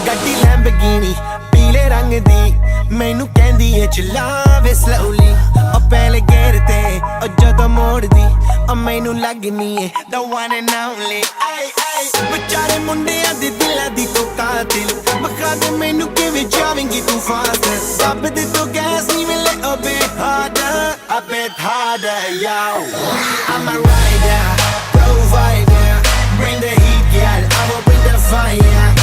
ਗੱਡੀ ਲੈਂਬਰਗਿਨੀ ਪੀਲੇ ਰੰਗ ਦੀ ਮੈਨੂੰ ਕਹਿੰਦੀ ਏ ਚਲਾਵੇ slowly ਉਹ ਪਹਿਲੇ ਗੇਰ ਤੇ ਉਹ ਜਦੋਂ ਮੋੜਦੀ ਉਹ ਮੈਨੂੰ ਲੱਗਨੀ ਏ the one and only ਵਿਚਾਰੇ ਮੁੰਡਿਆਂ ਦੇ ਦਿਲਾਂ ਦੀ ਤੂੰ ਕਾਤਿਲ ਬਖਾ ਦੇ ਮੈਨੂੰ ਕਿਵੇਂ ਜਾਵੇਂਗੀ ਤੂੰ ਫਾਸਟ ਰੱਬ ਦੇ ਤੋਂ ਗੈਸ ਨਹੀਂ ਮਿਲੇ a bit harder yo I'm a rider provider bring the heat girl I will bring the fire